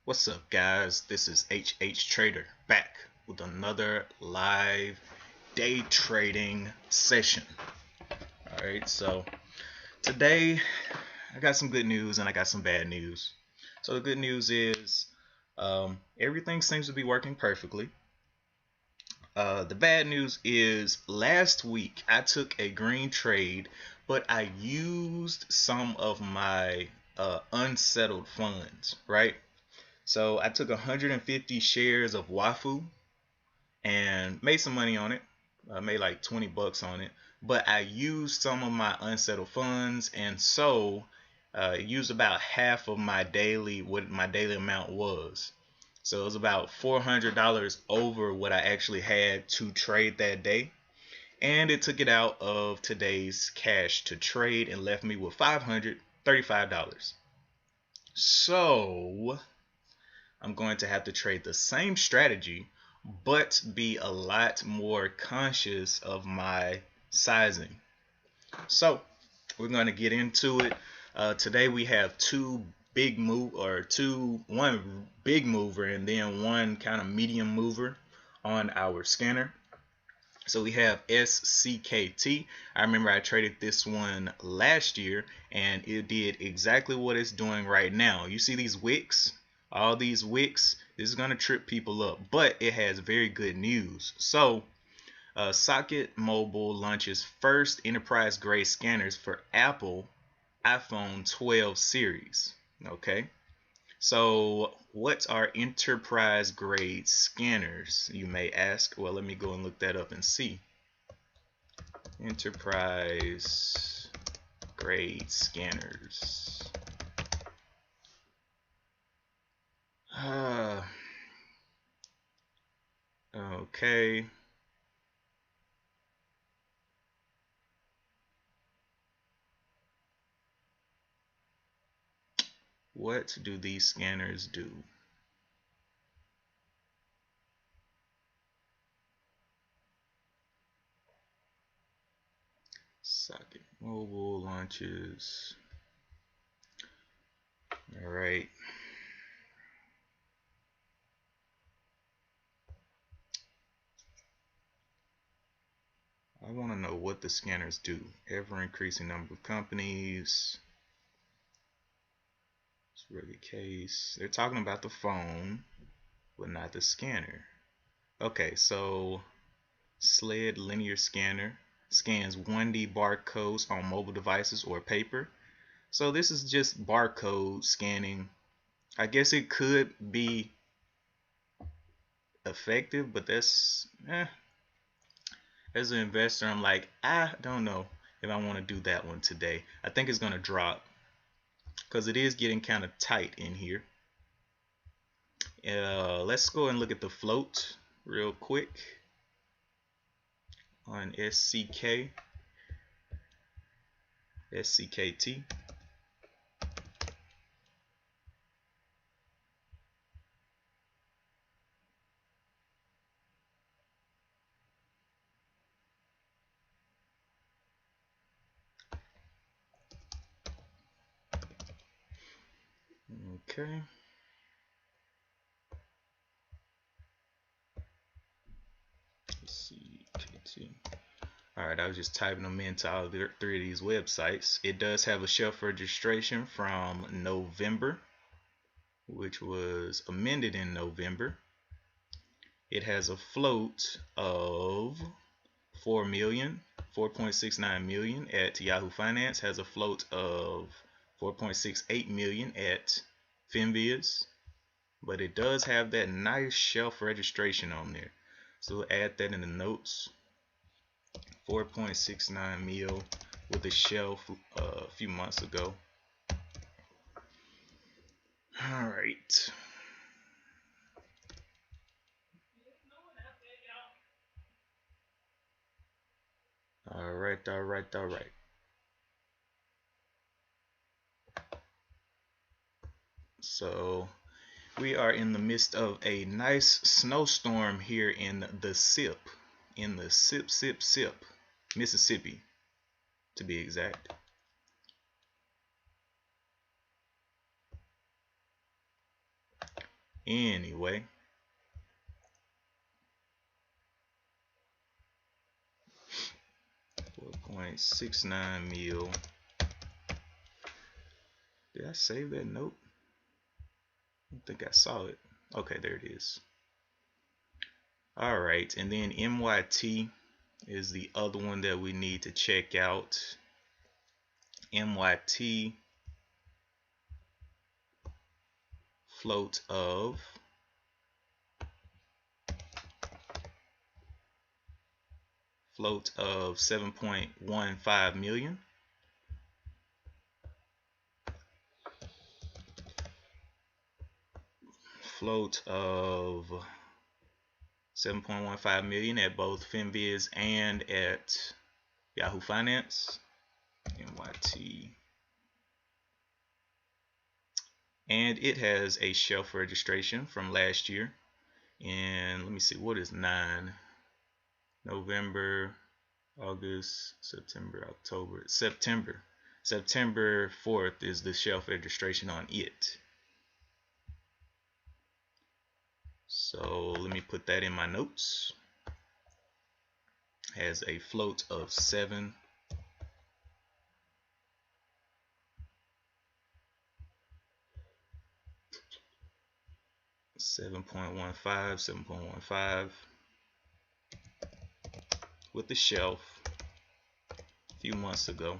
What's up, guys? This is HH Trader back with another live day trading session. Alright, so today I got some good news and I got some bad news. So the good news is everything seems to be working perfectly. The bad news is last week I took a green trade, but I used some of my unsettled funds, right? So I took 150 shares of Wafu and made some money on it. I made like 20 bucks on it, but I used some of my unsettled funds, and so used about half of my daily, what my daily amount was. So it was about $400 over what I actually had to trade that day, and it took it out of today's cash to trade and left me with $535. So I'm going to have to trade the same strategy, but be a lot more conscious of my sizing. So we're going to get into it. Today we have one big mover and then one kind of medium mover on our scanner. So we have SCKT. I remember I traded this one last year and it did exactly what it's doing right now. You see these wicks? All these wicks, this is going to trip people up, but it has very good news. So Socket Mobile launches first enterprise grade scanners for Apple iPhone 12 series. Okay, so what are enterprise grade scanners, you may ask? Well, let me go and look that up and see. Enterprise grade scanners. Okay. What do these scanners do? Socket Mobile launches. All right. I want to know what the scanners do. Ever increasing number of companies. It's really the case. They're talking about the phone, but not the scanner. Okay, so SLED linear scanner scans 1D barcodes on mobile devices or paper. So this is just barcode scanning. I guess it could be effective, but that's as an investor, I'm like, I don't know if I want to do that one today. I think it's going to drop because it is getting kind of tight in here. Let's go and look at the float real quick on SCKT. Okay. SCKT. Alright, I was just typing them into all three of these websites. It does have a shelf registration from November, which was amended in November. It has a float of 4.69 million at Yahoo Finance, has a float of 4.68 million at Finviz, but it does have that nice shelf registration on there. So we'll add that in the notes. 4.69 mil with a shelf a few months ago. All right. All right. So we are in the midst of a nice snowstorm here in the SIP, Mississippi, to be exact. Anyway, 4.69 mil. Did I save that note? I don't think I saw it. Okay, there it is. All right, and then MYT is the other one that we need to check out. MYT float of 7.15 million. Float of 7.15 million at both FinViz and at Yahoo Finance. MYT. And it has a shelf registration from last year. And let me see, what is 9? November, August, September, October, September. September 4th is the shelf registration on it. So let me put that in my notes. Has a float of 7. 7.15 with the shelf a few months ago.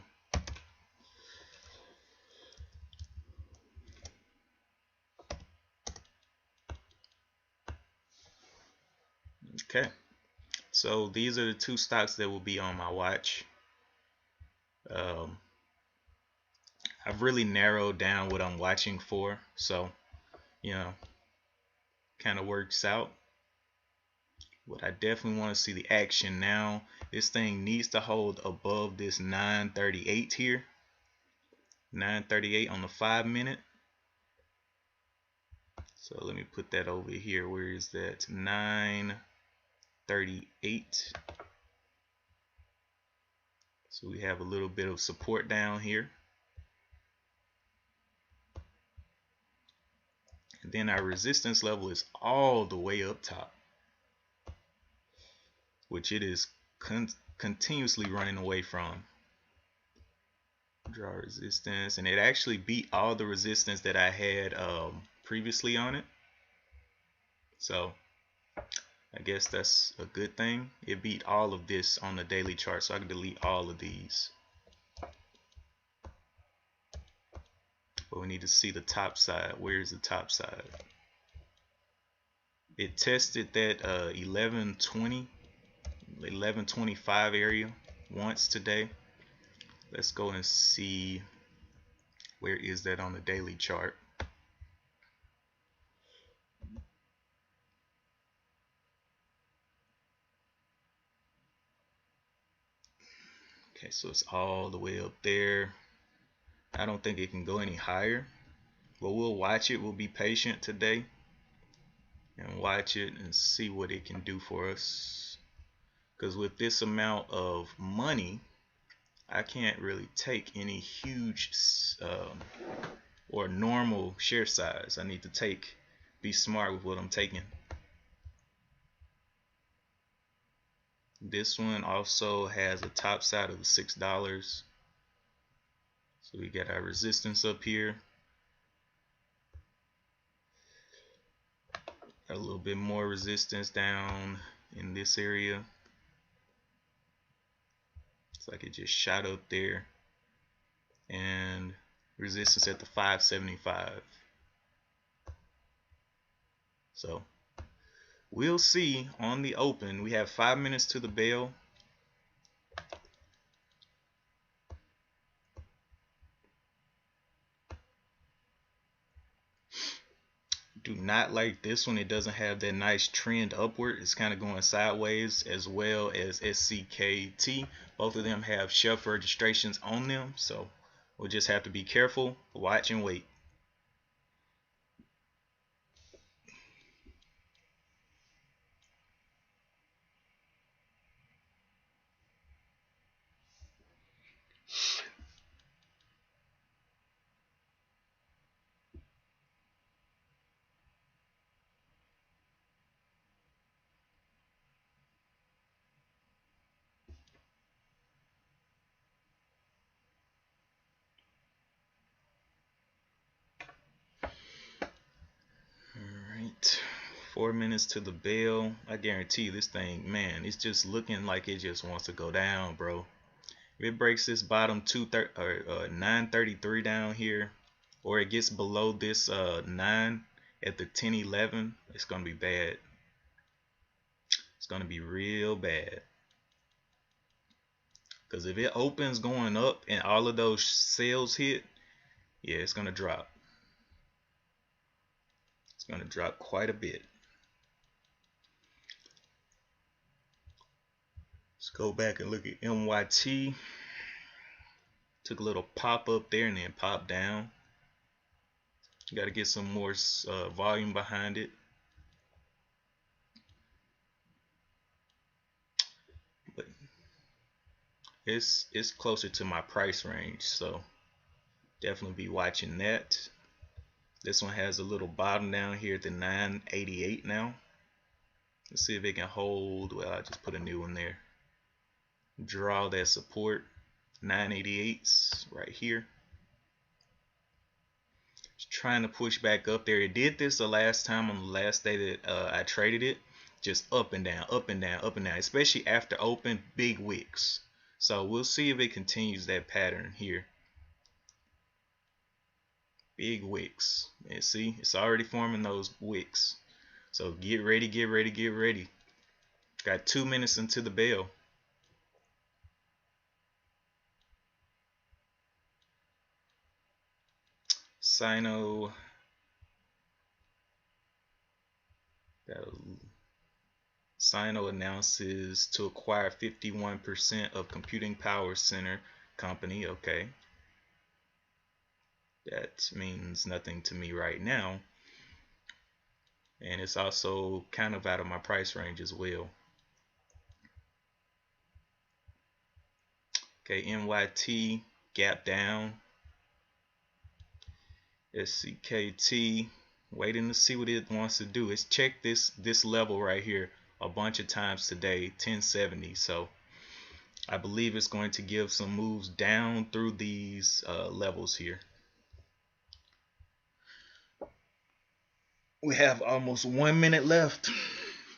Okay, so these are the two stocks that will be on my watch. I've really narrowed down what I'm watching for, so kind of works out. But I definitely want to see the action now. This thing needs to hold above this 938 here. 938 on the 5-minute. So let me put that over here. Where is that? 938. So we have a little bit of support down here. And then our resistance level is all the way up top, which it is continuously running away from. Draw resistance, and it actually beat all the resistance that I had previously on it. So I guess that's a good thing. It beat all of this on the daily chart, so I can delete all of these. But we need to see the top side. Where's the top side? It tested that 1120, 1125 area once today. Let's go and see where is that on the daily chart. Okay, so it's all the way up there. I don't think it can go any higher, but we'll watch it. We'll be patient today and watch it and see what it can do for us, because with this amount of money I can't really take any huge or normal share size. I need to be smart with what I'm taking. This one also has a top side of $6. So we got our resistance up here. Got a little bit more resistance down in this area. It's like it just shot up there. And resistance at the 575. So we'll see on the open. We have 5 minutes to the bell. Do not like this one. It doesn't have that nice trend upward. It's kind of going sideways, as well as SCKT. Both of them have shelf registrations on them, so we'll just have to be careful, watch and wait. Alright, 4 minutes to the bell. I guarantee this thing, man, it's just looking like it just wants to go down, bro. If it breaks this bottom 933 down here, or it gets below this 9 at the 1011, it's gonna be bad. It's gonna be real bad. Because if it opens going up and all of those sales hit, yeah, it's gonna drop. It's gonna drop quite a bit. Let's go back and look at MYT. Took a little pop up there and then pop down. You got to get some more volume behind it. But it's closer to my price range, so definitely be watching that. This one has a little bottom down here at the 988 now. Let's see if it can hold. Well, I just put a new one there. Draw that support. 988s right here. It's trying to push back up there. It did this the last time on the last day that I traded it. Just up and down, up and down, up and down, especially after open big wicks. So we'll see if it continues that pattern here. Big wicks. And see, it's already forming those wicks. So get ready, get ready, get ready. Got 2 minutes into the bell. Sino. Sino announces to acquire 51% of Computing Power Center company. Okay. That means nothing to me right now. And it's also kind of out of my price range as well. Okay, NYT gap down. SCKT waiting to see what it wants to do. It's checked this level right here a bunch of times today, 1070. So I believe it's going to give some moves down through these levels here. We have almost 1 minute left.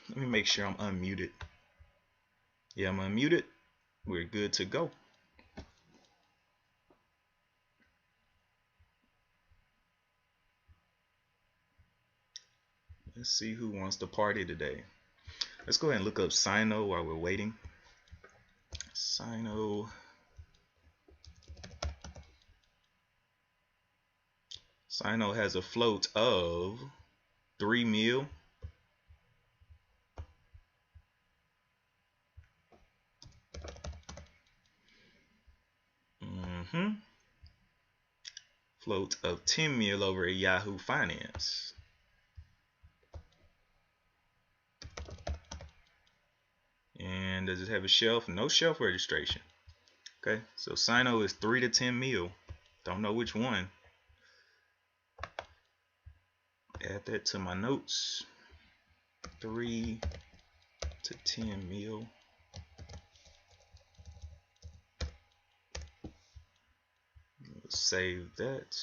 Let me make sure I'm unmuted. Yeah, I'm unmuted. We're good to go. Let's see who wants to party today. Let's go ahead and look up Sino while we're waiting. Sino. Sino has a float of 3 mil. Float of 10 mil over at Yahoo Finance. And does it have a shelf? No shelf registration. Okay, so Sino is 3 to 10 mil. Don't know which one. Add that to my notes. 3 to 10 mil. Let's save that.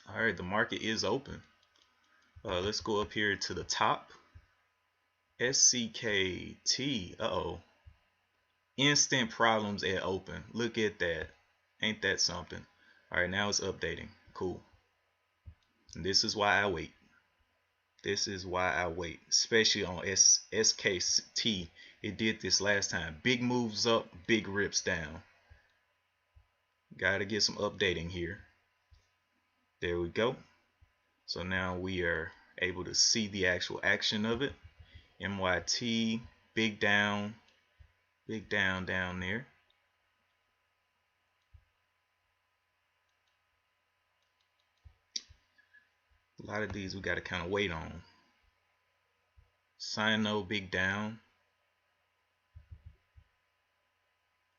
All right, the market is open. Let's go up here to the top. SCKT. Uh-oh. Instant problems at open. Look at that. Ain't that something? All right, now it's updating. Cool. And this is why I wait. This is why I wait, especially on SKT. It did this last time. Big moves up, big rips down. Gotta get some updating here. There we go. So now we are able to see the actual action of it. MYT, big down down there. A lot of these we got to kind of wait on. Sino, big down.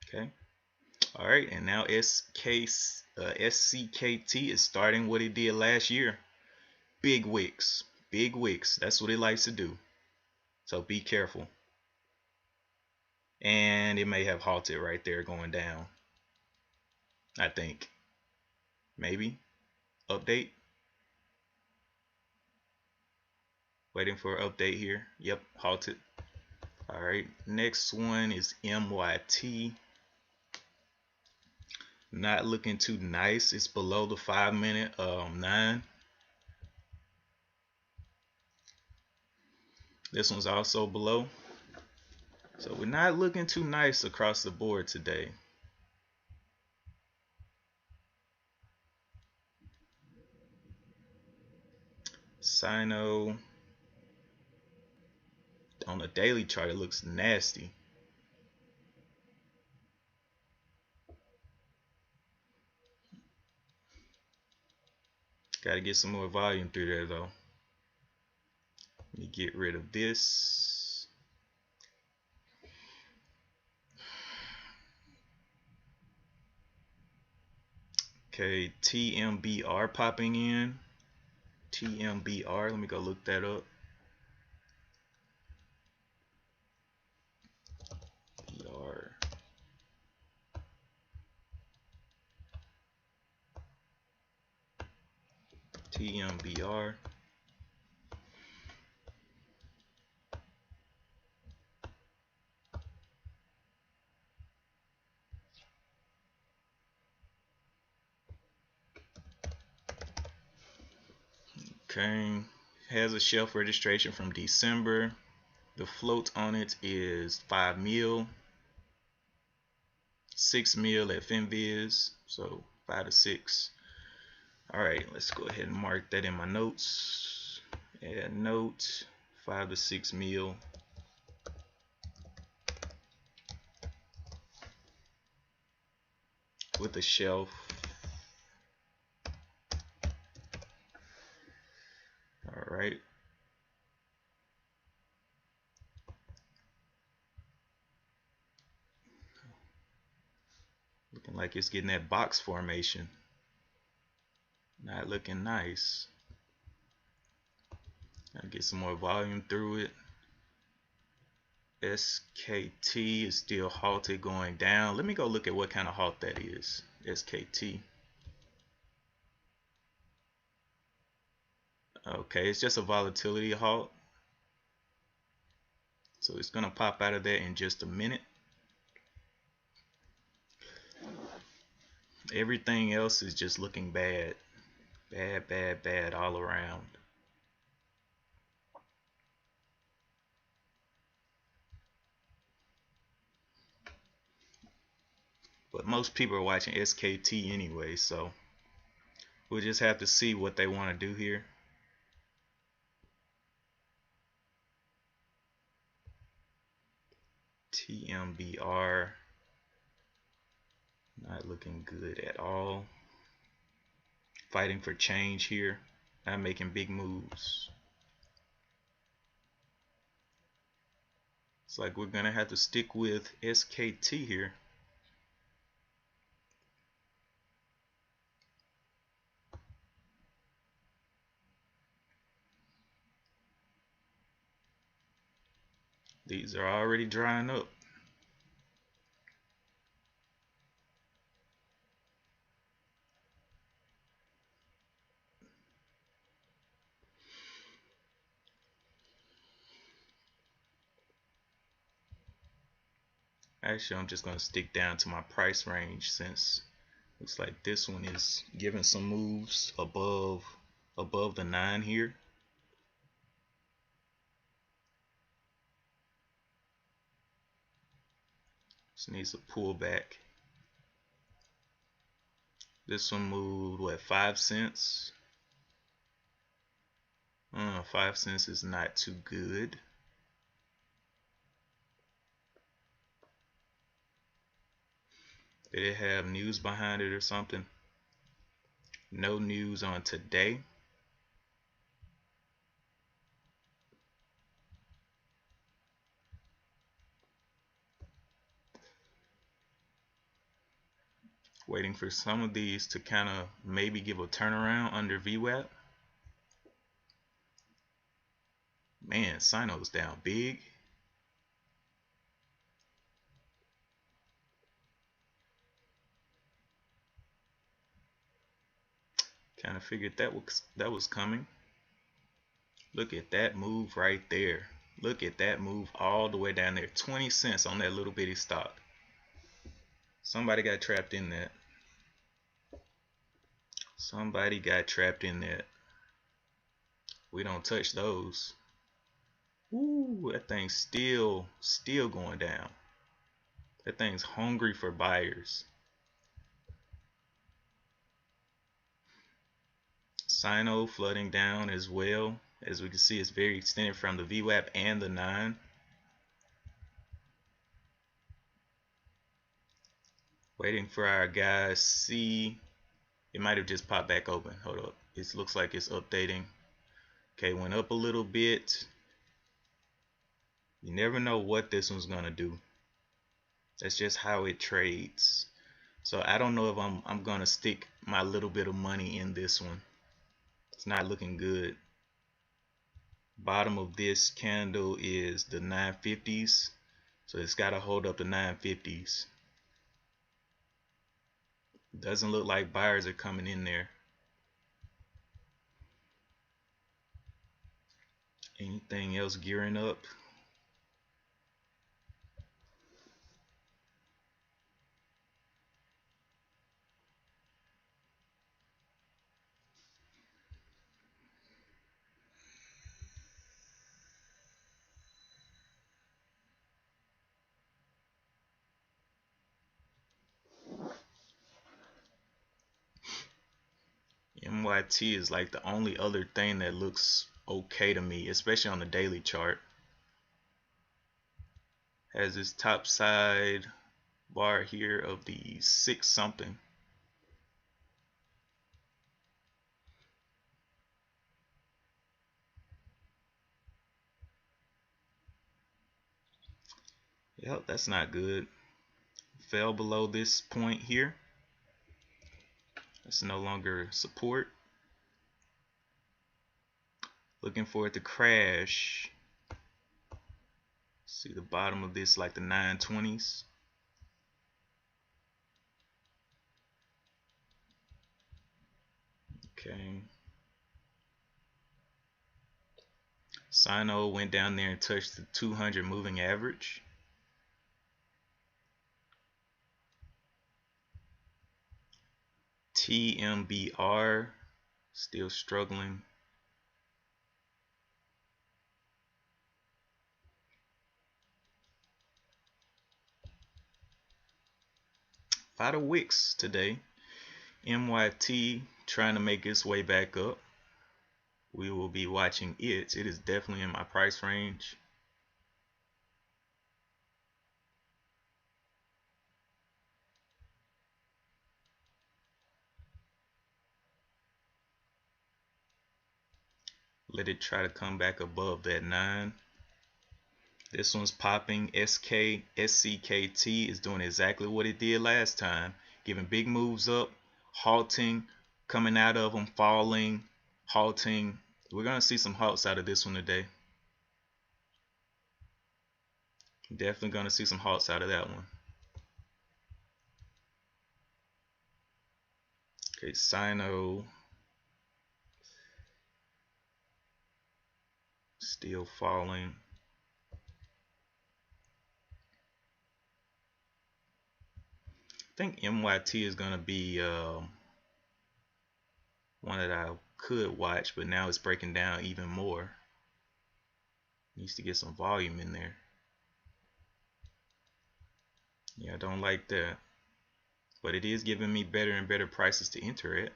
Okay. All right, and now SCKT is starting what it did last year. Big wicks. Big wicks. That's what it likes to do. So be careful. And it may have halted right there going down. I think. Maybe. Update. Waiting for an update here. Yep, halted. All right, next one is MYT. Not looking too nice. It's below the 5-minute 9. This one's also below. So we're not looking too nice across the board today. Sino. On the daily chart, it looks nasty. Got to get some more volume through there though. Let me get rid of this. Okay, TMBR popping in. TMBR, let me go look that up. BR. TMBR. Okay, has a shelf registration from December. The float on it is 5 mil, 6 mil at FinViz, so 5 to 6. All right, let's go ahead and mark that in my notes. Add note, 5 to 6 mil. With a shelf. All right. Looking like it's getting that box formation. Not looking nice. Gotta get some more volume through it. SKT is still halted going down. Let me go look at what kind of halt that is. SKT. Okay, it's just a volatility halt. So it's gonna pop out of there in just a minute. Everything else is just looking bad. Bad all around. But most people are watching SKT anyway, so we'll just have to see what they want to do here. TMBR, not looking good at all. Fighting for change here, not making big moves. It's like we're gonna have to stick with SKT here. These are already drying up. Actually, I'm just going to stick down to my price range since looks like this one is giving some moves above the 9 here. Just needs a pullback. This one moved what, 5 cents? 5 cents is not too good. Did it have news behind it or something? No news on today. Waiting for some of these to kind of maybe give a turnaround under VWAP. Man, Sino's down big. Kind of figured that was coming. Look at that move right there. Look at that move all the way down there. 20 cents on that little bitty stock. Somebody got trapped in that. Somebody got trapped in that. We don't touch those. Ooh, that thing's still going down. That thing's hungry for buyers. Sino flooding down as well. As we can see, it's very extended from the VWAP and the 9. Waiting for our guys. See, it might have just popped back open. Hold up. It looks like it's updating. Okay, went up a little bit. You never know what this one's gonna do. That's just how it trades. So I don't know if I'm gonna stick my little bit of money in this one. It's not looking good. Bottom of this candle is the 950s, so it's got to hold up the 950s. Doesn't look like buyers are coming in there. Anything else gearing up? MYT is like the only other thing that looks okay to me, especially on the daily chart. Has this top side bar here of the 6 something. Yep, that's not good. Fell below this point here. That's no longer support. Looking for it to crash. See the bottom of this, like the 920s. Okay. Sino went down there and touched the 200 moving average. TMBR still struggling. A lot of wicks today. MYT trying to make its way back up. We will be watching it. It is definitely in my price range. Let it try to come back above that 9. This one's popping. SCKT is doing exactly what it did last time, giving big moves up, halting, coming out of them, falling, halting. We're gonna see some halts out of this one today. Definitely gonna see some halts out of that one. Okay, Sino still falling. I think MYT is gonna be one that I could watch, but now it's breaking down even more. Needs to get some volume in there. Yeah, I don't like that, but it is giving me better and better prices to enter it.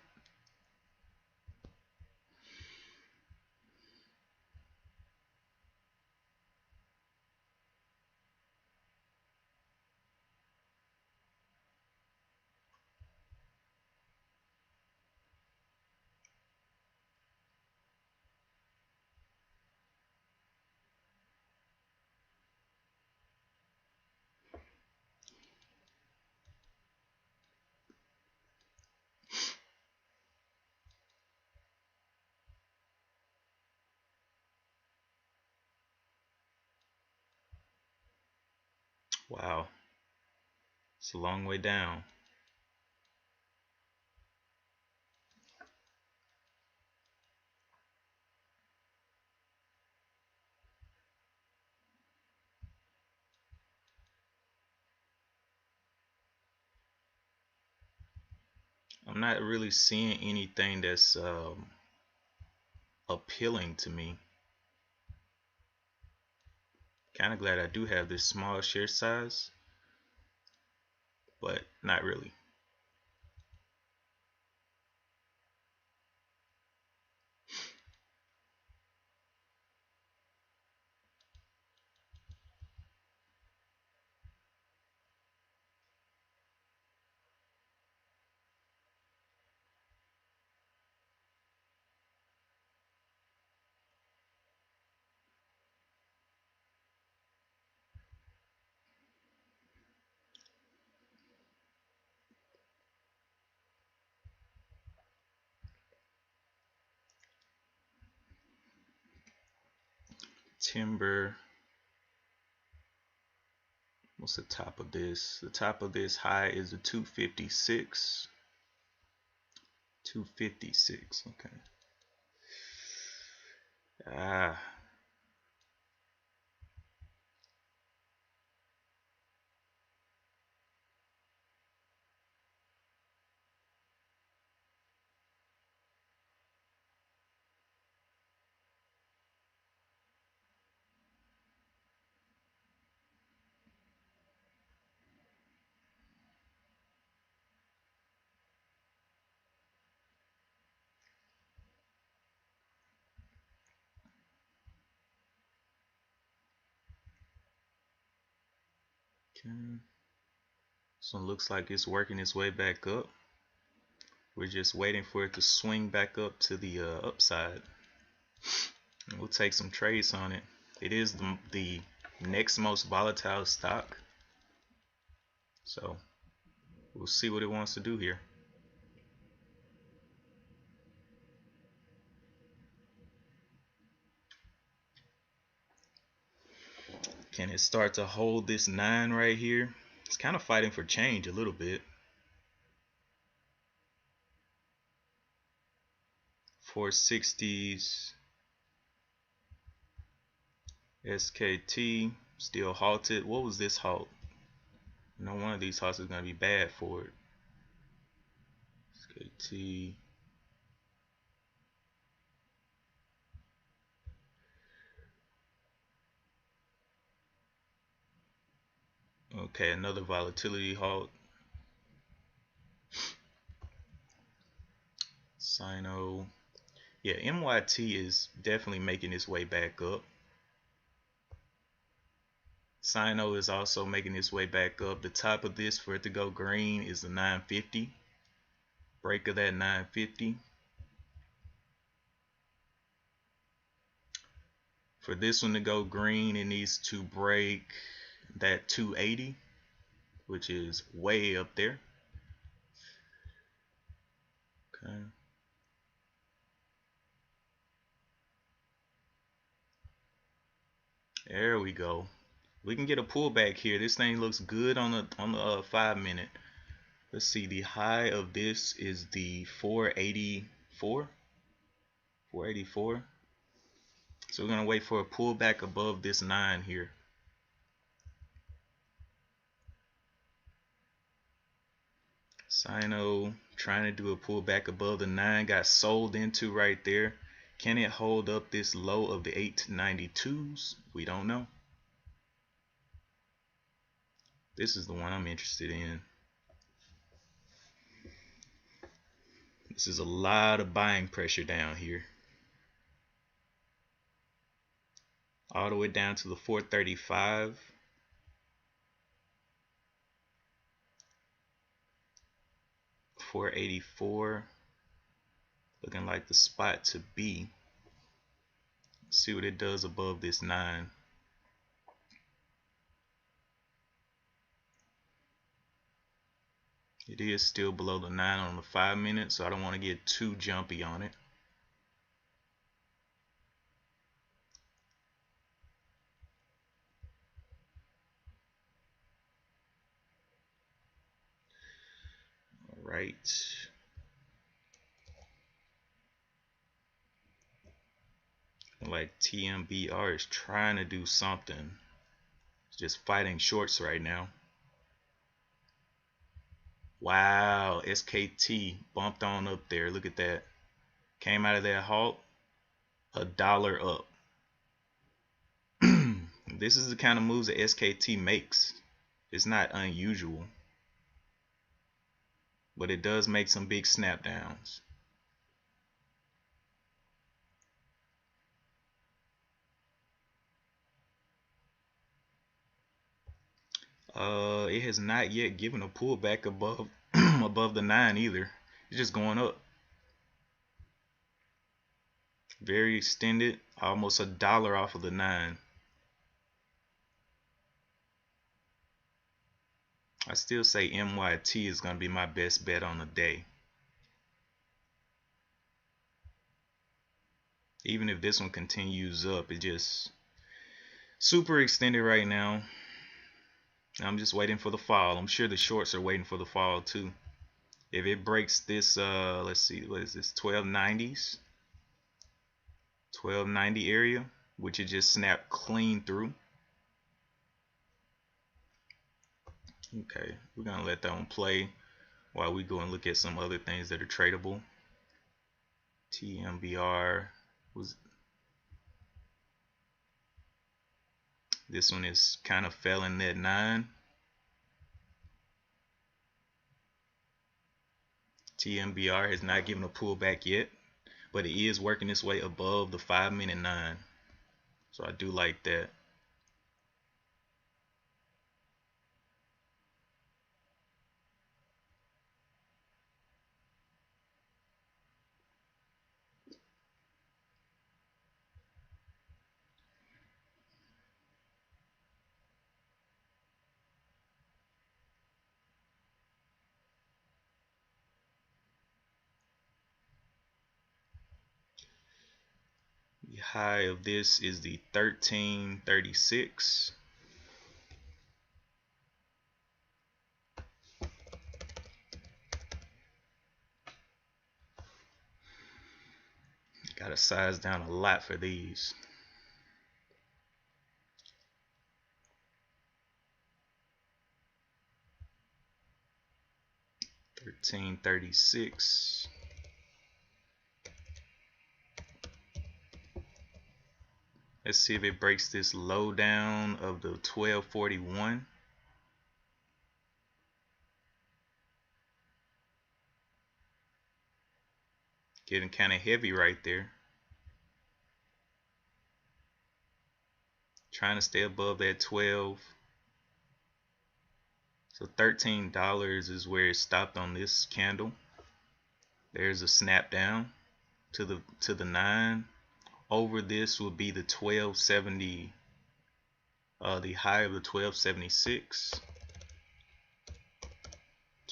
Wow, it's a long way down. I'm not really seeing anything that's appealing to me. Kind of glad I do have this small share size, but not really. Timber. What's the top of this? The top of this high is a 256. 256. Okay. Ah. Okay. So it looks like it's working its way back up. We're just waiting for it to swing back up to the upside. And we'll take some trades on it. It is the next most volatile stock. So we'll see what it wants to do here. Can it start to hold this 9 right here? It's kind of fighting for change a little bit. 460s. SKT still halted. What was this halt? No, one of these halts is going to be bad for it. SKT. Okay, another volatility halt. Sino. Yeah, MYT is definitely making its way back up. Sino is also making its way back up. The top of this for it to go green is the 950. Break of that 950. For this one to go green, it needs to break that 280, which is way up there. Okay. There we go. We can get a pullback here. This thing looks good on the 5-minute. Let's see. The high of this is the 484. 484. So we're gonna wait for a pullback above this 9 here. Sino trying to do a pullback above the 9, got sold into right there. Can it hold up this low of the 892s? We don't know. This is the one I'm interested in. This is a lot of buying pressure down here. All the way down to the 435. $484. Looking like the spot to be. Let's see what it does above this 9. It is still below the 9 on the 5-minute, so I don't want to get too jumpy on it. right. Like TMBR is trying to do something. It's just fighting shorts right now. Wow, SKT bumped on up there. Look at that. Came out of that halt, $1 up. This is the kind of moves that SKT makes. It's not unusual, but it does make some big snap downs. It has not yet given a pullback above above the 9 either. It's just going up. Very extended, almost $1 off of the 9. I still say MYT is going to be my best bet on the day. Even if this one continues up, it just super extended right now. I'm just waiting for the fall. I'm sure the shorts are waiting for the fall too. If it breaks this, let's see, what is this, 1290s? 1290 area, which it just snapped clean through. Okay, we're gonna let that one play while we go and look at some other things that are tradable. TMBR was, this one is kind of fell in that 9. TMBR has not given a pullback yet, but it is working its way above the 5-minute 9. So I do like that. The high of this is the 1336. Gotta size down a lot for these. $13.36. Let's see if it breaks this low down of the 1241. Getting kind of heavy right there. Trying to stay above that 12. So $13 is where it stopped on this candle. There's a snap down to the 9. Over this will be the 1270, the high of the 1276.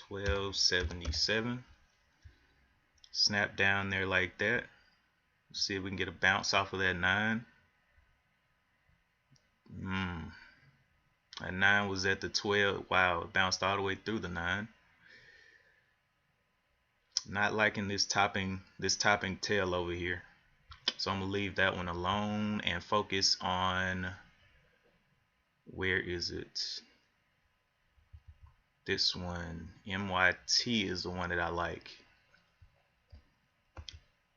1277. Snap down there like that. See if we can get a bounce off of that 9. That 9 was at the 12. Wow, it bounced all the way through the 9. Not liking this topping tail over here. So I'm gonna leave that one alone and focus on, where is it? This one, MYT, is the one that I like.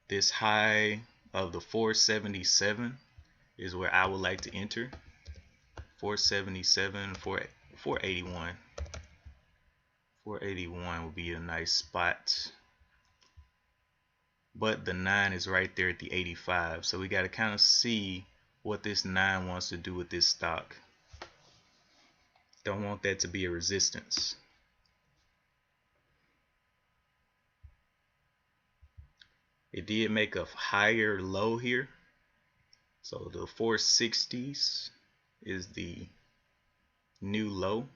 This high of the 477 is where I would like to enter. 477, 481. 481 would be a nice spot. But the 9 is right there at the 85. So we got to kind of see what this 9 wants to do with this stock. Don't want that to be a resistance. It did make a higher low here. So the 460s is the new low.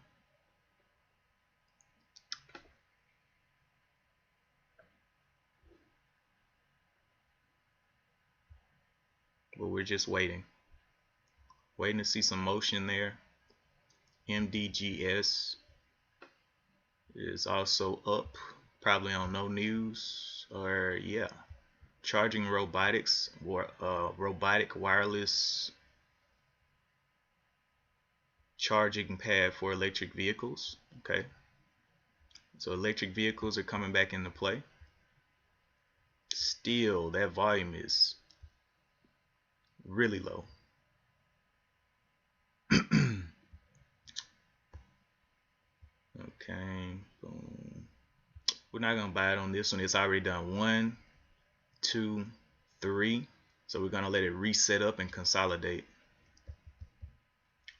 But we're just waiting to see some motion there. MDGS is also up Probably on no news, or yeah, charging robotics, robotic wireless charging pad for electric vehicles. Okay, so electric vehicles are coming back into play. Still, that volume is really low. Okay, boom. We're not gonna buy it on this one. It's already done 1, 2, 3. So we're gonna let it reset up and consolidate.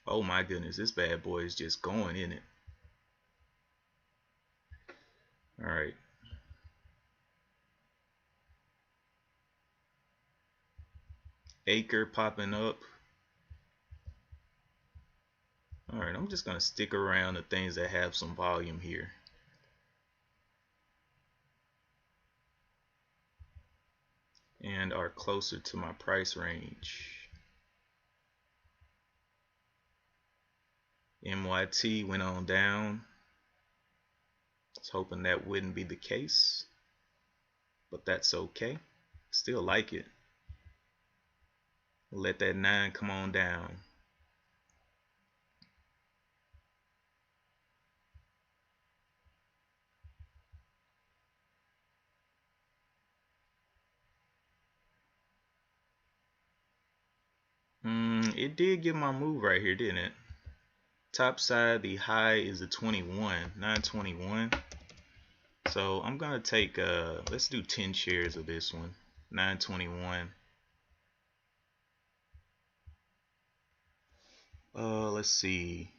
Oh my goodness, this bad boy is just going in it. All right. Acre popping up. All right, I'm just gonna stick around the things that have some volume here. And are closer to my price range. MYT went on down. I was hoping that wouldn't be the case, but that's okay. Still like it. Let that 9 come on down. It did get my move right here, didn't it? Top side, the high is a 21, 921. So I'm gonna take let's do 10 shares of this one, 921. Let's see,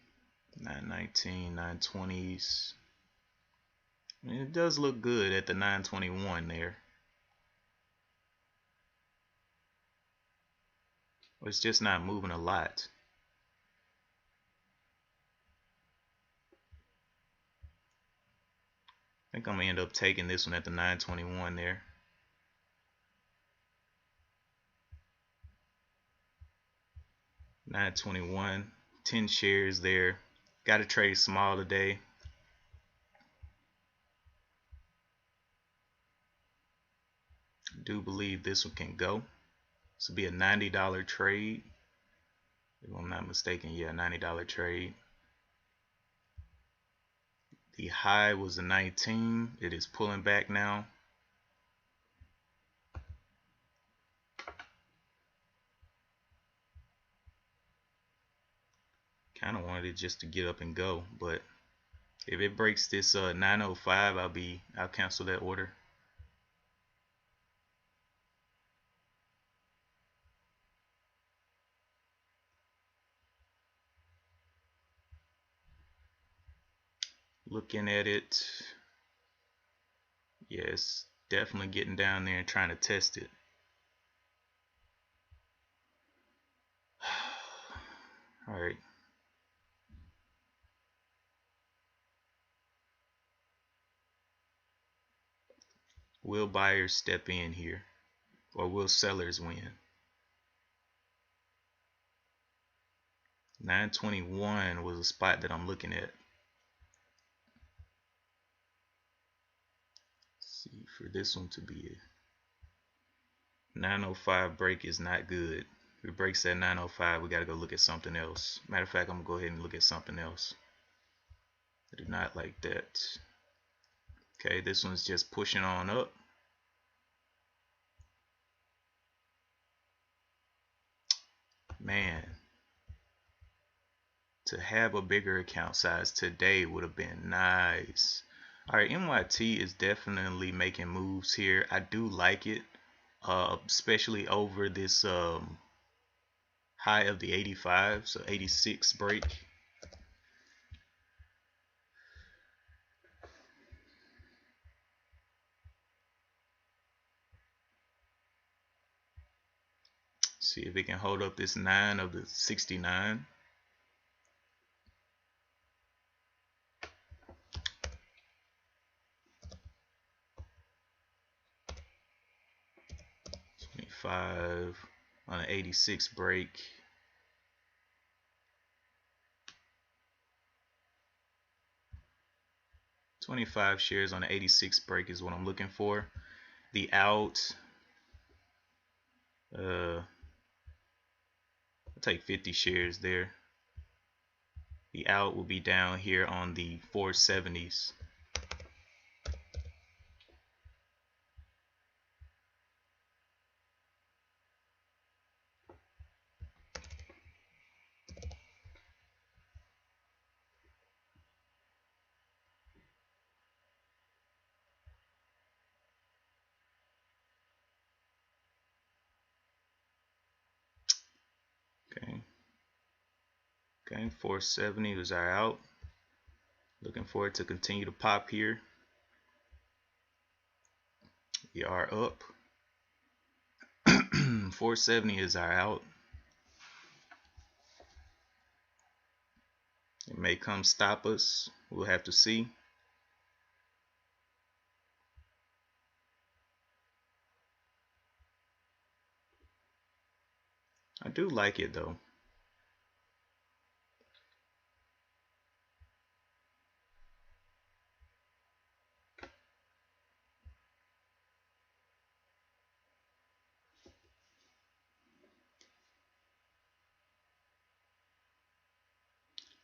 919, 920s. I mean, it does look good at the 921 there. It's just not moving a lot. I think I'm gonna end up taking this one at the 921 there. $9.21, 10 shares there. Got to trade small today. Do believe this one can go. This will be a $90 trade. If I'm not mistaken, yeah, $90 trade. The high was a 19. It is pulling back now. Kind of wanted it just to get up and go, but if it breaks this 905, I'll cancel that order. Looking at it, yes, definitely getting down there and trying to test it. All right. Will buyers step in here, or will sellers win? 921 was a spot that I'm looking at. Let's see, for this one to be a 905 break is not good. If it breaks at 905, we got to go look at something else. Matter of fact, I'm gonna go ahead and look at something else. I do not like that. Okay, this one's just pushing on up. Man, to have a bigger account size today would have been nice. All right, MYT is definitely making moves here. I do like it, especially over this high of the 85, so 86 break. See if it can hold up this 9 of the 69. $25 on an 86 break. 25 shares on the 86 break is what I'm looking for. The out, I'll take 50 shares there. The out will be down here on the 470s. Okay, 470 was our out. Looking for it to continue to pop here. We are up. 470 is our out. It may come stop us. We'll have to see. I do like it though.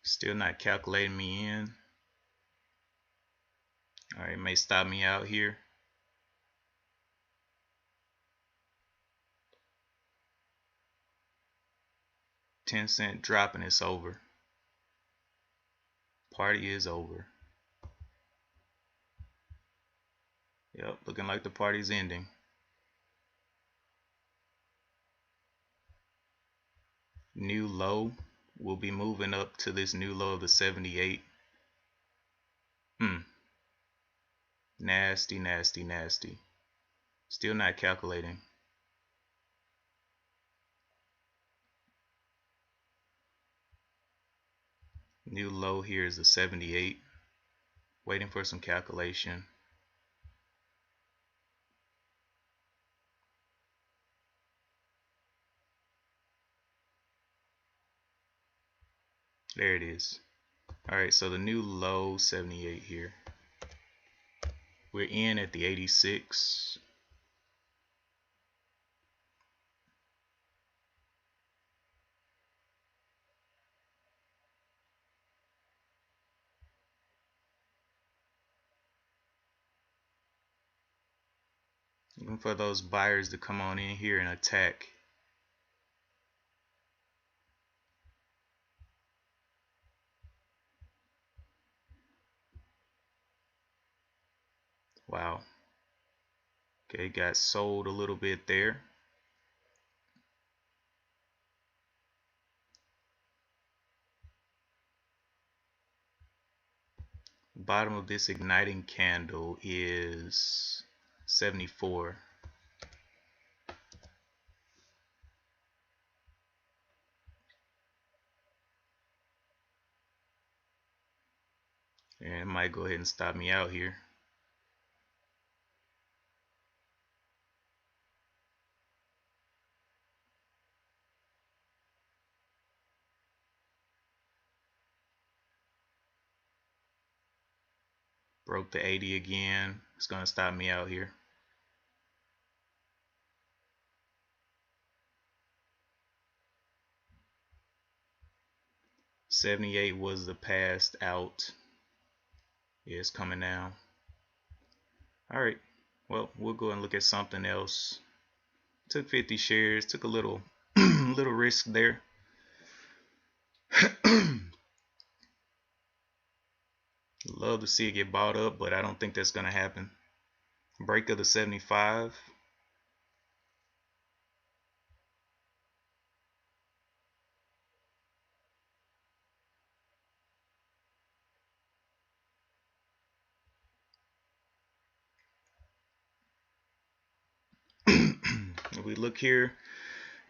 Still not calculating me in. Alright, it may stop me out here. $0.10 drop and it's over. Party is over. Yep, looking like the party's ending. New low. We'll be moving up to this new low of the 78. Nasty, nasty, nasty. Still not calculating. New low here is the 78. Waiting for some calculation. There it is. Alright, so the new low 78 here. We're in at the 86. Looking for those buyers to come on in here and attack. Wow. Okay, got sold a little bit there. Bottom of this igniting candle is 74. And it might go ahead and stop me out here. Broke the 80 again. It's going to stop me out here. $78 was the passed out. Yeah, it's coming down. Alright, well, we'll go and look at something else. Took 50 shares, took a little little risk there. Love to see it get bought up, but I don't think that's going to happen. Break of the 75. If we look here,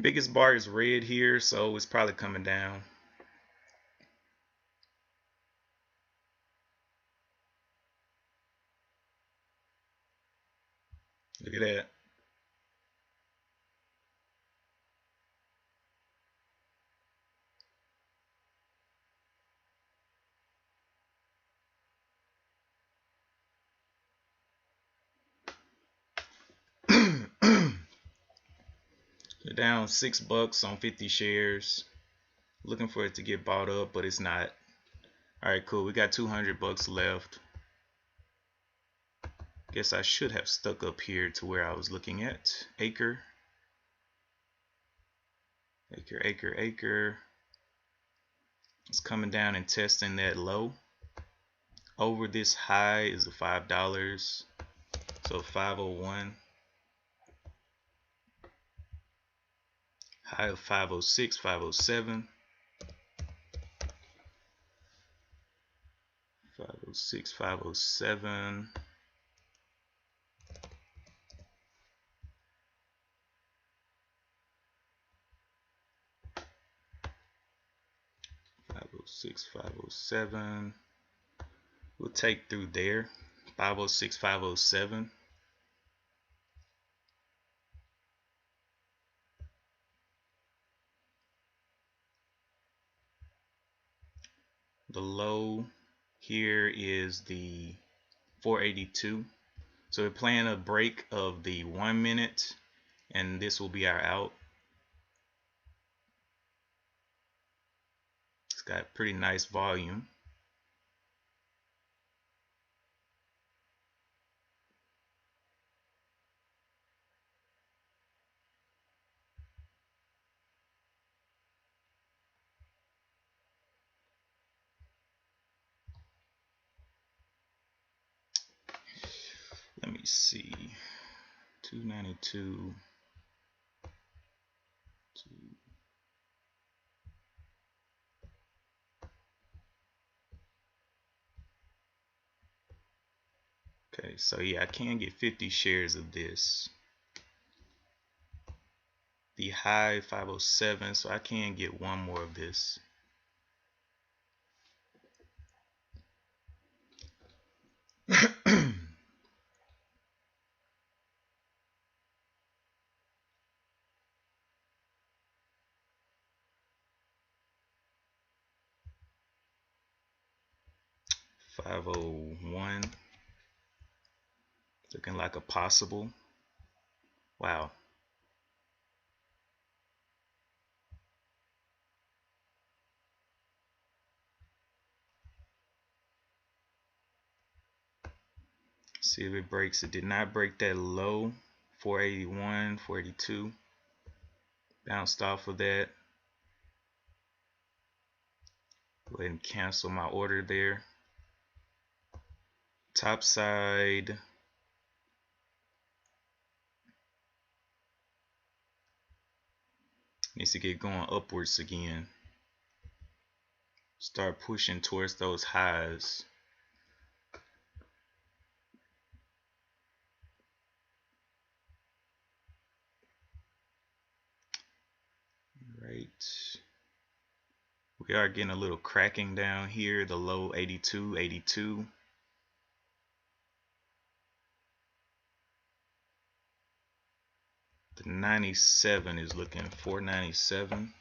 biggest bar is red here, so it's probably coming down. Look at that. down $6 on 50 shares. Looking for it to get bought up, but it's not. Alright, cool. We got $200 left. Guess I should have stuck up here to where I was looking at. Acre. It's coming down and testing that low. Over this high is the $5. So 501. High of 506, 507. 506, 507. 506, 507. We'll take through there. 506, 507. The low here is the 482. So we're playing a break of the 1 minute, and this will be our out. It's got pretty nice volume. Let me see. 292. Okay, so yeah, I can get 50 shares of this. The high 507, so I can get one more of this. $501. Looking like a possible. Wow. See if it breaks. It did not break that low. 481, 482. Bounced off of that. Go ahead and cancel my order there. Top side. Needs to get going upwards again. Start pushing towards those highs. Right. We are getting a little cracking down here. The low 82, 82. The 97 is looking 497.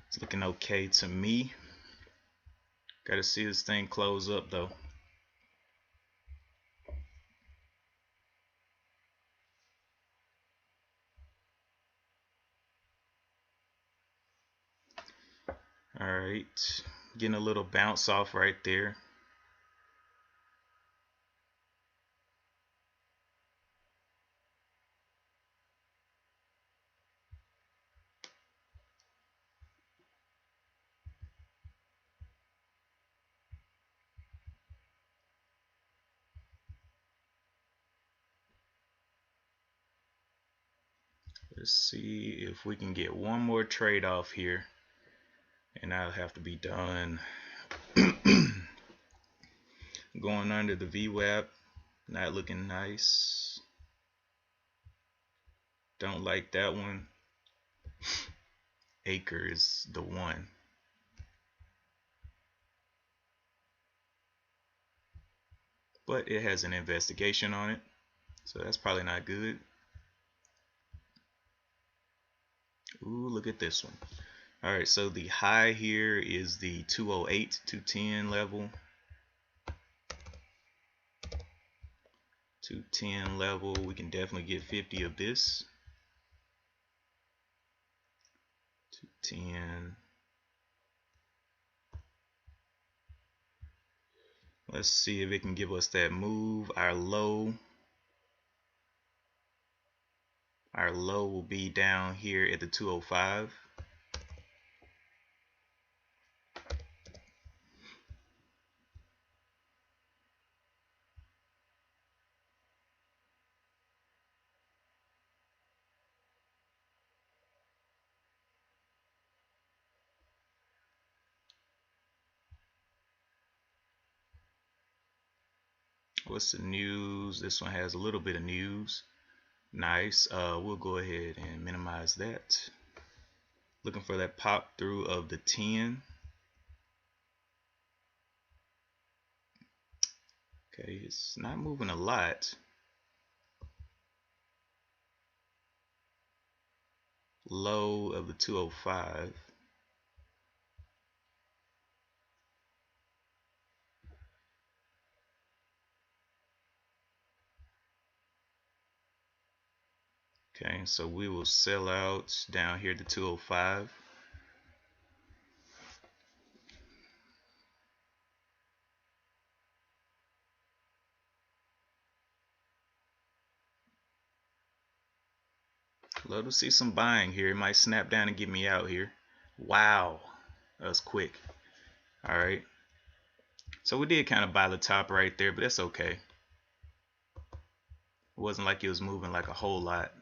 It's looking okay to me. Gotta see this thing close up though. Alright, getting a little bounce off right there. Let's see if we can get one more trade off here, and I'll have to be done. Going under the VWAP, not looking nice. Don't like that one. Acre is the one. But it has an investigation on it, so that's probably not good. Ooh, look at this one. Alright, so the high here is the 208, 210 level. 210 level, we can definitely get 50 of this. 210. Let's see if it can give us that move. Our low will be down here at the 205. What's the news? This one has a little bit of news. Nice. We'll go ahead and minimize that. Looking for that pop through of the 10. Okay, it's not moving a lot. Low of the 205. Okay, so we will sell out down here to 205. Love to see some buying here. It might snap down and get me out here. Wow, that was quick. All right, so we did kind of buy the top right there, but that's okay. It wasn't like it was moving like a whole lot.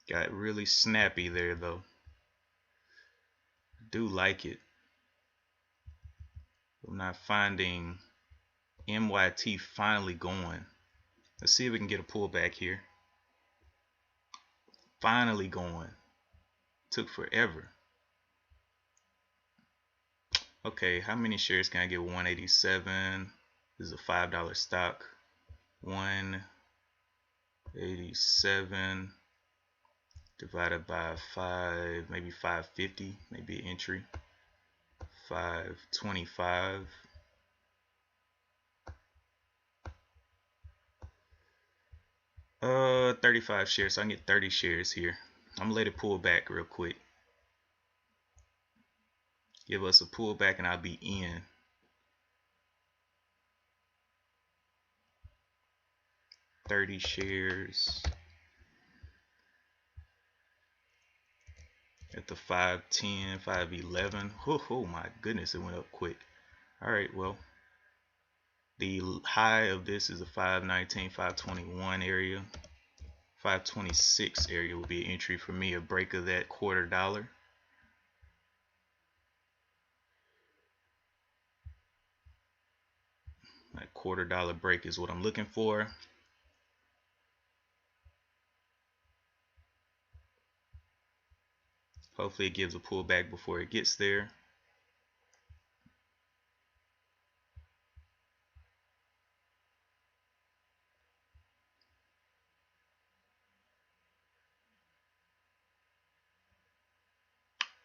Got really snappy there though. Do like it. I'm not finding MYT finally going. Let's see if we can get a pullback here. Finally going. Took forever. Okay, how many shares can I get? 187. This is a $5 stock. 187 divided by 5, maybe 550, maybe an entry. 525. Uh, 35 shares, so I can get 30 shares here. I'm gonna let it pull back real quick. Give us a pullback and I'll be in. $30 shares at the 510, 511. Oh my goodness, it went up quick. All right, well, the high of this is a 519, 521 area. 526 area will be an entry for me, a break of that $0.25. That $0.25 break is what I'm looking for. Hopefully it gives a pullback before it gets there.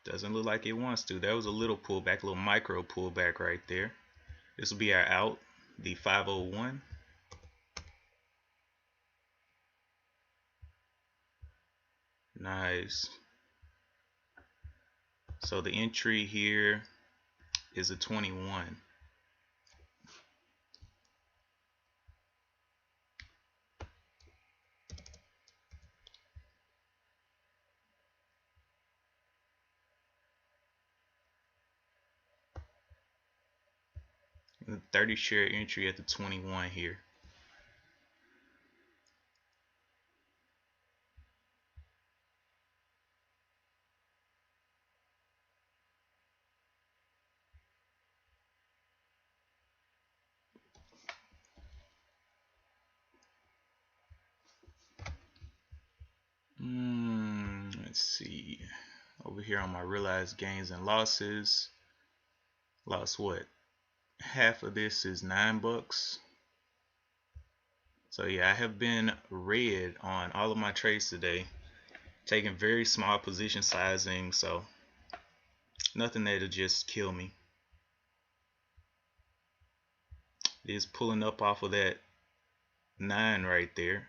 Doesn't look like it wants to. That was a little pullback, a little micro pullback right there. This will be our out, the 501. Nice. So the entry here is a 21. And the 30 share entry at the 21 here. Let's see. Over here on my realized gains and losses. Lost what? Half of this is $9. So yeah, I have been red on all of my trades today. Taking very small position sizing, so Nothing that'll just kill me. It is pulling up off of that 9 right there.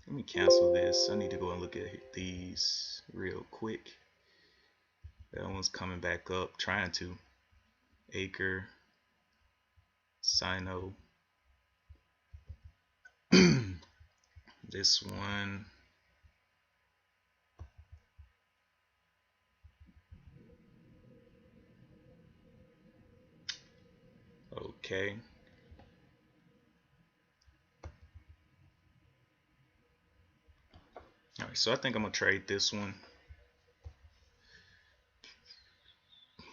Let me cancel this. I need to go and look at these real quick. That one's coming back up, trying to. Acre, Sino. This one. Okay. Alright, so I think I'm gonna trade this one.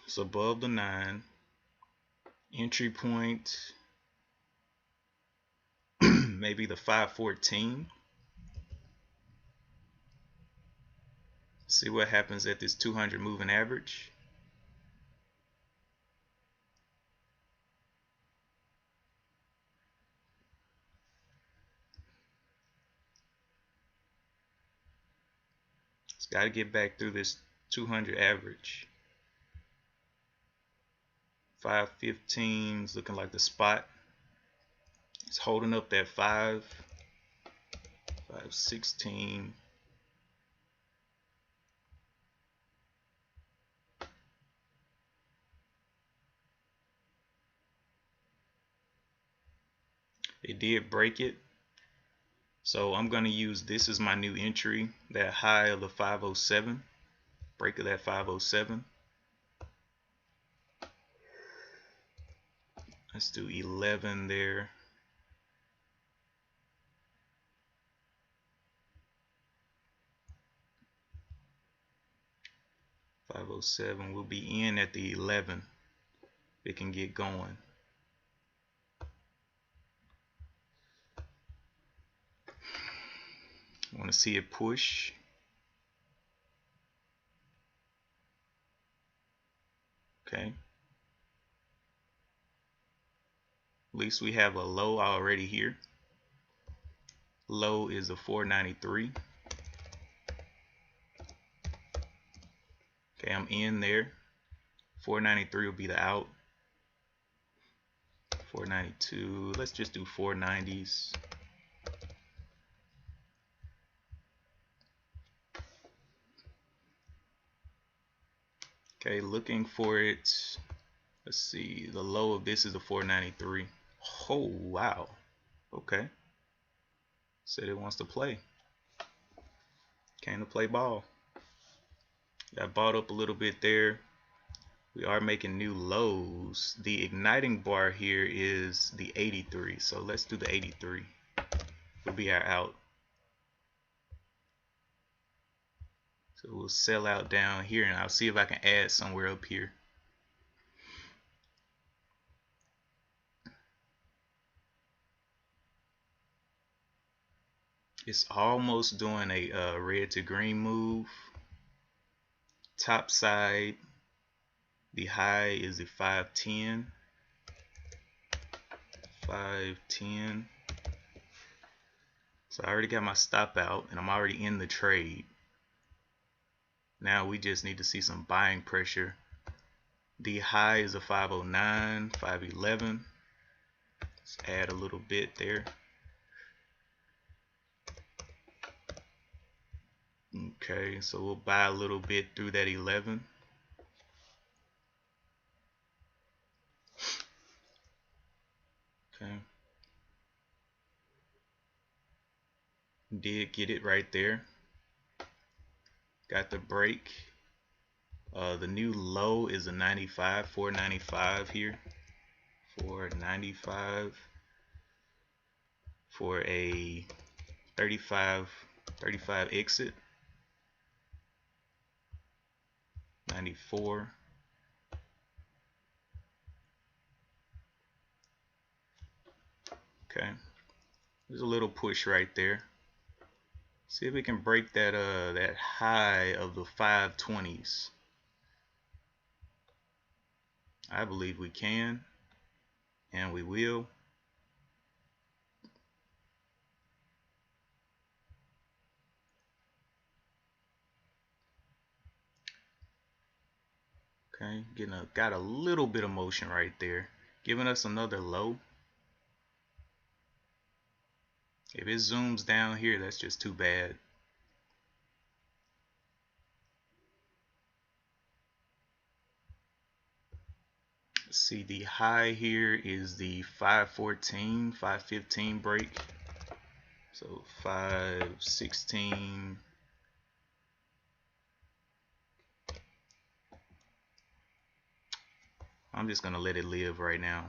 It's above the 9. Entry point maybe the 514. See what happens at this 200 moving average. It's got to get back through this 200 average. 515 is looking like the spot. It's holding up that 516. It did break it. So I'm going to use this as my new entry, that high of the 507, break of that 507. Let's do 11 there. $507 will be in at the 11. It can get going. I want to see it push. Okay. At least we have a low already here. Low is a 493. Okay, I'm in there. 493 will be the out. 492. Let's just do 490s. Okay, looking for it. Let's see. The low of this is a 493. Oh, wow. Okay. Said it wants to play. Came to play ball. Got bought up a little bit there. We are making new lows. The igniting bar here is the 83. So let's do the 83. Will be our out. So we'll sell out down here, and I'll see if I can add somewhere up here. It's almost doing a red to green move. Top side, the high is the 510. 510. So I already got my stop out, and I'm already in the trade. Now we just need to see some buying pressure. The high is a 509, 511. Let's add a little bit there. Okay, so we'll buy a little bit through that 11. Okay. Did get it right there. Got the break. The new low is a 95, 495 here. 495 for a 35 exit. 94. Okay. There's a little push right there. See if we can break that that high of the 520s. I believe we can, and we will. Okay, got a little bit of motion right there, giving us another low. If it zooms down here, that's just too bad. Let's see, the high here is the 514, 515 break. So 516. I'm just gonna let it live right now.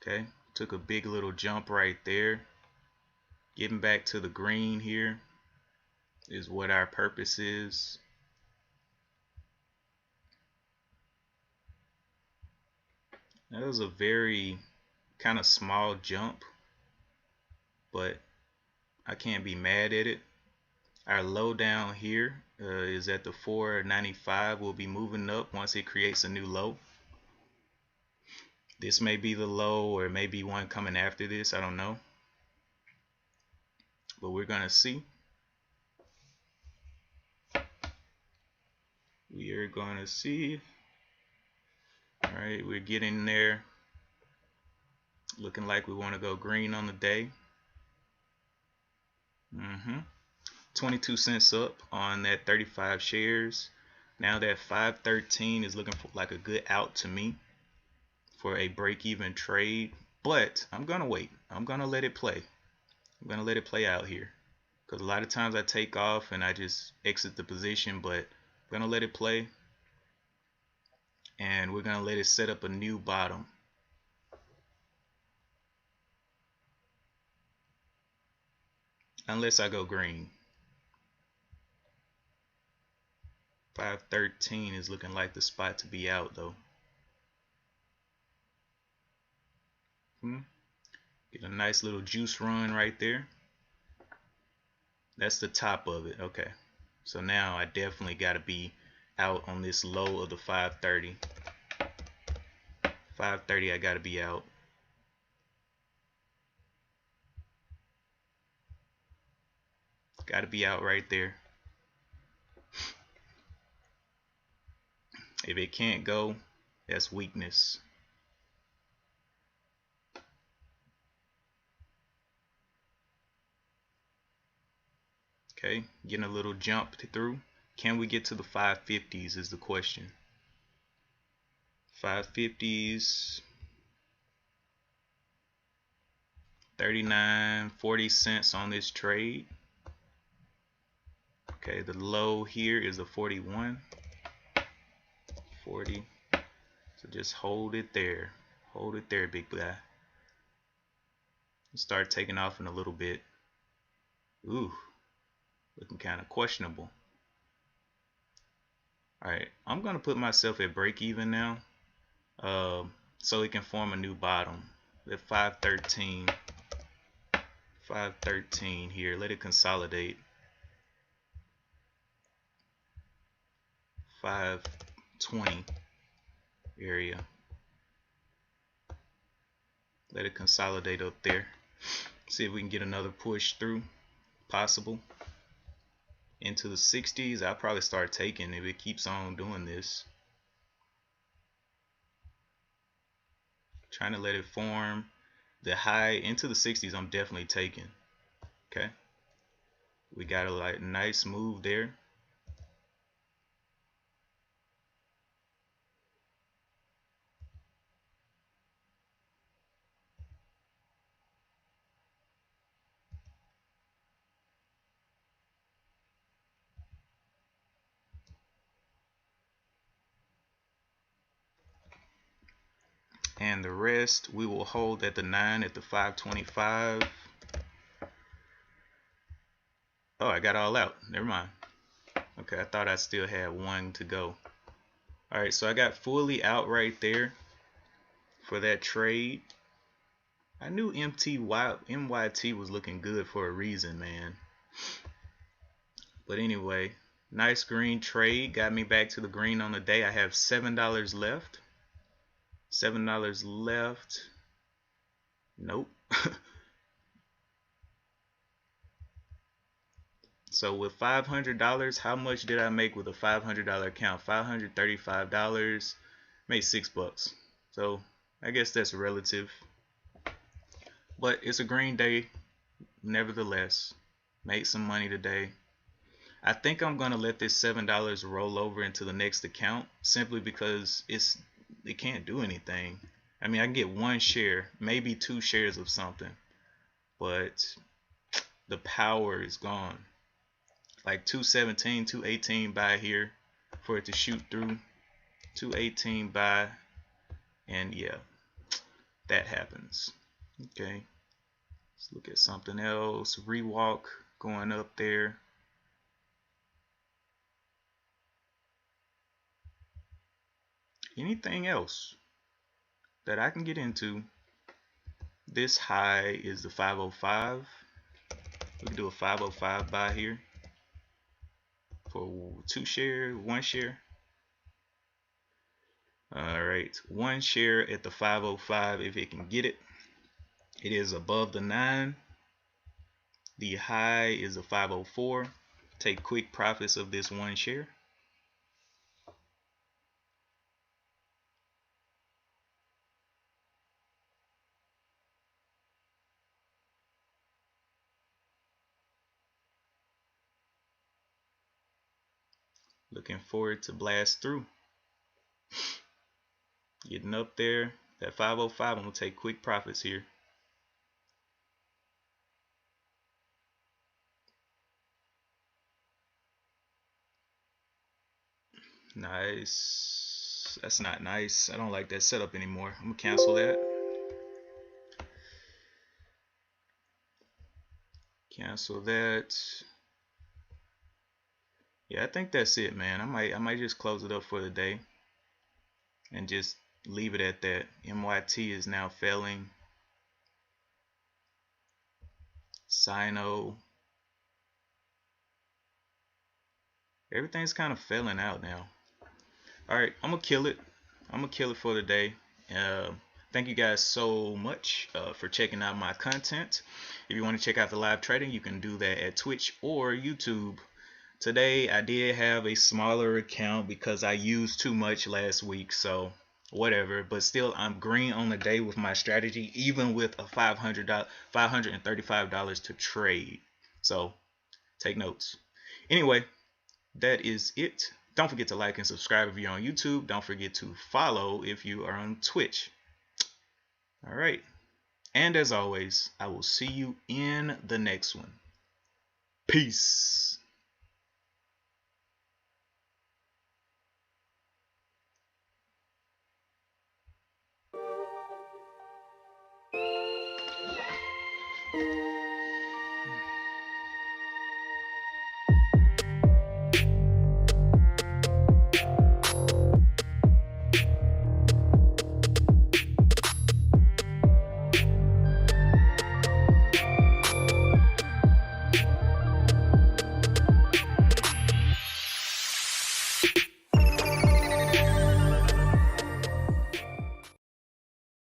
Okay, took a big little jump right there. Getting back to the green here is what our purpose is. That was a very kind of small jump, but I can't be mad at it. Our low down here is at the 495. We'll be moving up once it creates a new low. This may be the low, or maybe one coming after this, I don't know, but we're gonna see. We are gonna see. All right, we're getting there. Looking like we want to go green on the day. 22 cents up on that 35 shares. Now that 513 is looking for like a good out to me for a break-even trade, but I'm gonna wait. I'm gonna let it play. I'm gonna let it play out here, because a lot of times I take off and I just exit the position, but I'm gonna let it play, and we're gonna let it set up a new bottom. Unless I go green. 513 is looking like the spot to be out though. Get a nice little juice run right there. That's the top of it. Okay, so now I definitely got to be out on this low of the 530. 530, I got to be out. Got to be out right there. If it can't go, that's weakness. Okay, getting a little jump through. Can we get to the 550s is the question. 550s, 39.40 cents on this trade. Okay, the low here is a 41. 40. So just hold it there. Hold it there, big guy. Start taking off in a little bit. Ooh, looking kind of questionable. Alright, I'm going to put myself at break even now, so it can form a new bottom. At 513. 513 here. Let it consolidate. 520 area. Let it consolidate up there. See if we can get another push through. Possible. Into the 60s. I'll probably start taking if it keeps on doing this. Trying to let it form the high into the 60s. I'm definitely taking. Okay. We got a nice move there. And the rest we will hold at the 9 at the 525. Oh, I got all out. Never mind. Okay, I thought I still had one to go. Alright, so I got fully out right there for that trade. I knew MYT was looking good for a reason, man. But anyway, nice green trade. Got me back to the green on the day. I have $7 left. $7 left. Nope. So with $500, how much did I make with a $500 account? $535, made $6. So I guess that's relative, but it's a green day nevertheless. Made some money today. I think I'm gonna let this $7 roll over into the next account simply because it can't do anything. I mean, I can get one share, maybe 2 shares of something, but the power is gone. Like 217, 218 buy here for it to shoot through. 218 buy, and yeah, that happens. Okay, let's look at something else. Rewalk going up there. Anything else that I can get into? This high is the 505. We can do a 505 buy here for 2 share, 1 share. All right, 1 share at the 505 if it can get it. It is above the 9. The high is a 504. Take quick profits of this 1 share. Looking forward to blast through. Getting up there. That 505, I'm going to take quick profits here. Nice. That's not nice. I don't like that setup anymore. I'm going to cancel that. Cancel that. Yeah, I think that's it, man. I might just close it up for the day and just leave it at that. MYT is now failing. Sino. Everything's kind of failing out now. All right, I'm gonna kill it. I'm gonna kill it for the day. Thank you guys so much for checking out my content. If you want to check out the live trading, you can do that at Twitch or YouTube. Today I did have a smaller account because I used too much last week, so whatever. But still, I'm green on the day with my strategy, even with a $535 to trade. So take notes. Anyway, that is it. Don't forget to like and subscribe if you're on YouTube. Don't forget to follow if you are on Twitch. All right. And as always, I will see you in the next one. Peace.